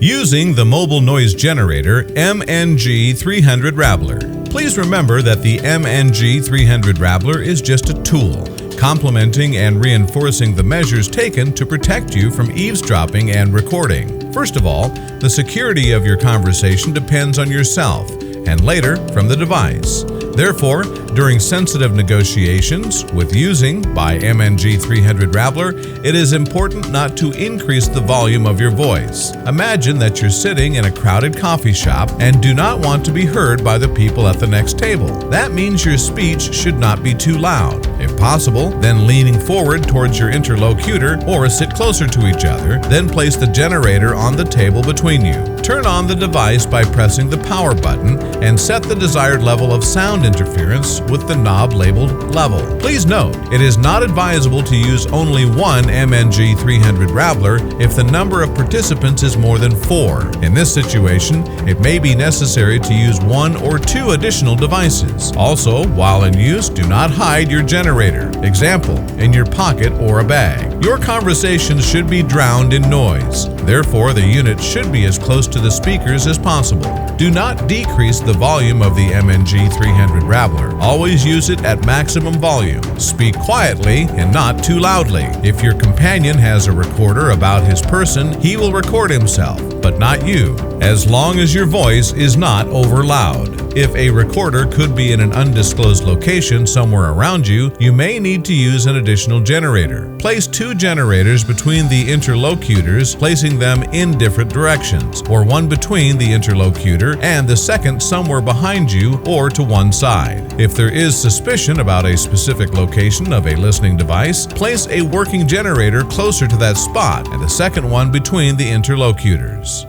Using the mobile noise generator MNG-300 Rabbler. Please remember that the MNG-300 Rabbler is just a tool, complementing and reinforcing the measures taken to protect you from eavesdropping and recording. First of all, the security of your conversation depends on yourself, and later from the device. Therefore, during sensitive negotiations with using by MNG-300 Rabbler, it is important not to increase the volume of your voice. Imagine that you're sitting in a crowded coffee shop and do not want to be heard by the people at the next table. That means your speech should not be too loud. If possible, then leaning forward towards your interlocutor or sit closer to each other, then place the generator on the table between you. Turn on the device by pressing the power button and set the desired level of sound interference with the knob labeled level. Please note, it is not advisable to use only one MNG-300 Rabbler if the number of participants is more than 4. In this situation, it may be necessary to use 1 or 2 additional devices. Also, while in use, do not hide your generator. Example, in your pocket or a bag. Your conversation should be drowned in noise. Therefore, the unit should be as close to the speakers as possible. Do not decrease the volume of the MNG-300 Rabbler. Always use it at maximum volume. Speak quietly and not too loudly. If your companion has a recorder about his person, he will record himself, but not you, as long as your voice is not over loud. If a recorder could be in an undisclosed location somewhere around you, you may need to use an additional generator. Place 2 generators between the interlocutors, placing them in different directions, or one between the interlocutor and the second somewhere behind you or to one side. If there is suspicion about a specific location of a listening device, place a working generator closer to that spot and the second one between the interlocutors.